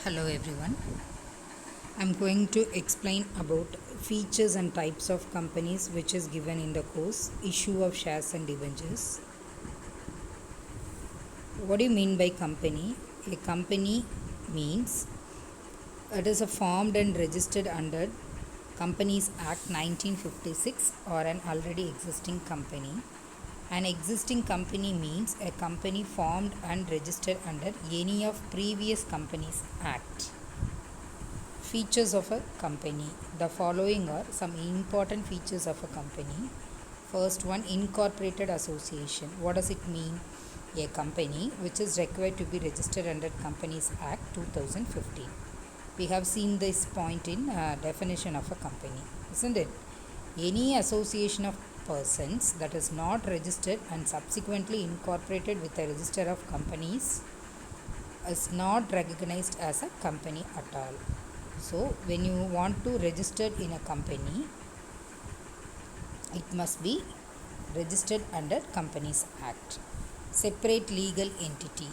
Hello everyone. I'm going to explain about features and types of companies which is given in the course issue of shares and debentures. What do you mean by company? A company means it is a formed and registered under Companies Act 1956 or an already existing company. An existing company means a company formed and registered under any of previous Companies Act. Features of a company. The following are some important features of a company. First one, incorporated association. What does it mean? A company which is required to be registered under Companies Act 2015. We have seen this point in definition of a company, isn't it? Any association of persons that is not registered and subsequently incorporated with a register of companies is not recognized as a company at all. So, when you want to register in a company, it must be registered under Companies Act. Separate legal entity.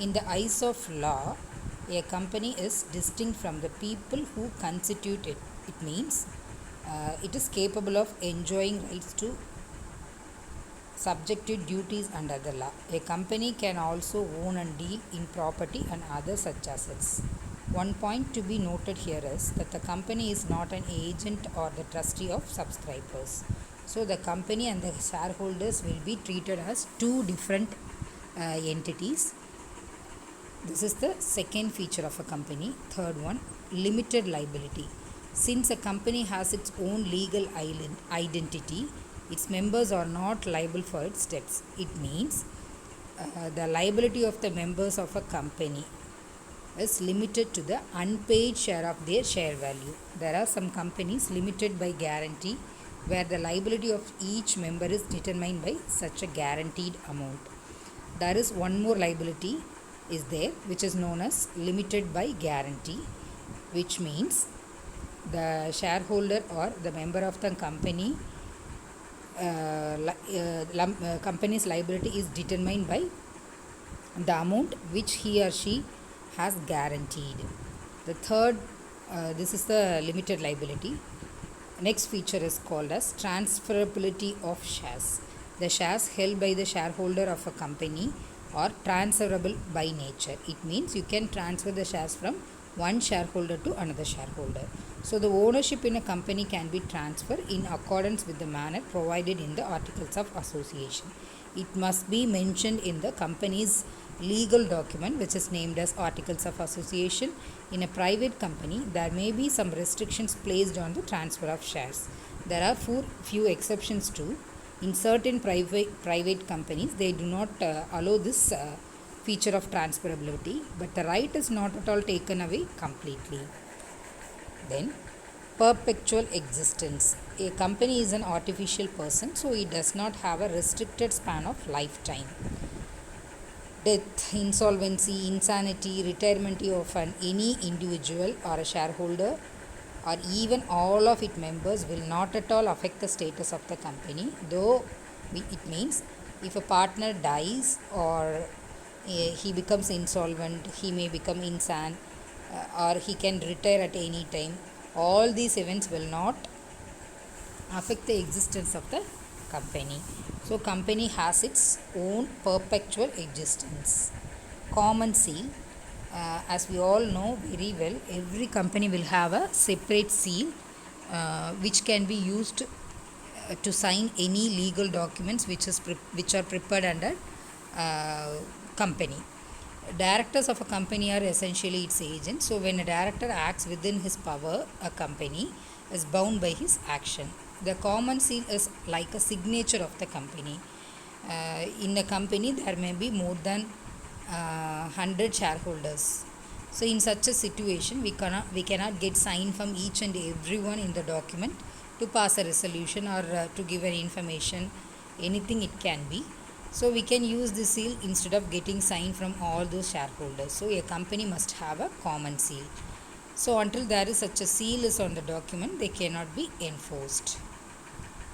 In the eyes of law, a company is distinct from the people who constitute it. It means it is capable of enjoying rights to subjective duties under the law. A company can also own and deal in property and other such assets. One point to be noted here is that the company is not an agent or the trustee of subscribers. So the company and the shareholders will be treated as two different entities. This is the second feature of a company. Third one, limited liability. Since a company has its own legal identity, its members are not liable for its debts. It means the liability of the members of a company is limited to the unpaid share of their share value. There are some companies limited by guarantee where the liability of each member is determined by such a guaranteed amount. There is one more liability is there which is known as limited by guarantee, which means the shareholder or the member of the company company's liability is determined by the amount which he or she has guaranteed. The third, this is the limited liability. Next feature is called as transferability of shares. The shares held by the shareholder of a company are transferable by nature. It means you can transfer the shares from one shareholder to another shareholder. So the ownership in a company can be transferred in accordance with the manner provided in the Articles of Association. It must be mentioned in the company's legal document which is named as Articles of Association. In a private company, there may be some restrictions placed on the transfer of shares. There are few exceptions too. In certain private companies, they do not allow this feature of transferability, but the right is not at all taken away completely. Then, perpetual existence. A company is an artificial person, so it does not have a restricted span of lifetime. Death, insolvency, insanity, retirement of any individual or a shareholder or even all of its members will not at all affect the status of the company, though it means if a partner dies or he becomes insolvent, he may become insane, or he can retire at any time. All these events will not affect the existence of the company. So company has its own perpetual existence. Common seal, as we all know very well, every company will have a separate seal which can be used to sign any legal documents which are prepared under company. Directors of a company are essentially its agents. So when a director acts within his power, a company is bound by his action. The common seal is like a signature of the company. In a company, there may be more than 100 shareholders. So in such a situation, we cannot get sign from each and everyone in the document to pass a resolution or to give an information, anything it can be. So we can use the seal instead of getting sign from all those shareholders. So a company must have a common seal. So until there is such a seal is on the document, they cannot be enforced.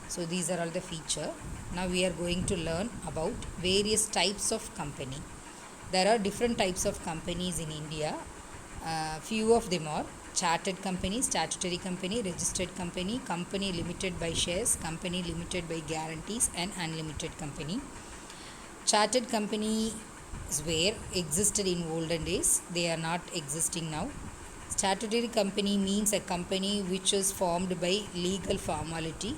So these are all the feature. Now we are going to learn about various types of company. There are different types of companies in India. Few of them are chartered company, statutory company, registered company, company limited by shares, company limited by guarantees, and unlimited company. Chartered companies were existed in olden days, they are not existing now. Statutory company means a company which is formed by legal formality.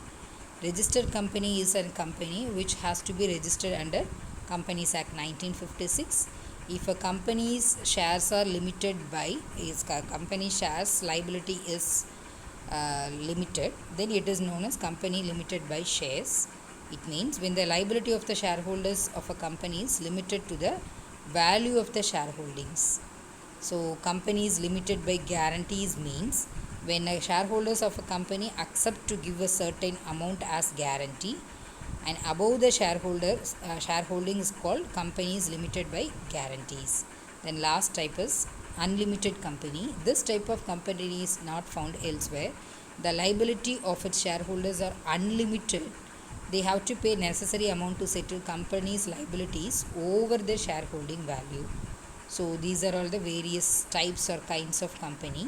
Registered company is a company which has to be registered under Companies Act 1956. If a company's shares are limited by is company shares liability is limited, then it is known as company limited by shares. It means when the liability of the shareholders of a company is limited to the value of the shareholdings. So companies limited by guarantees means when a shareholders of a company accept to give a certain amount as guarantee, and above the shareholding is called companies limited by guarantees. Then last type is unlimited company. This type of company is not found elsewhere. The liability of its shareholders are unlimited. They have to pay necessary amount to settle company's liabilities over the shareholding value. So these are all the various types or kinds of company.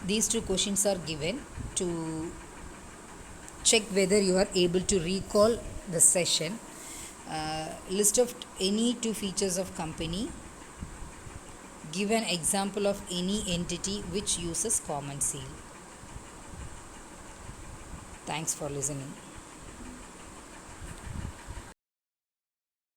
These two questions are given to check whether you are able to recall the session. List of any two features of company. Give an example of any entity which uses common seal. Thanks for listening.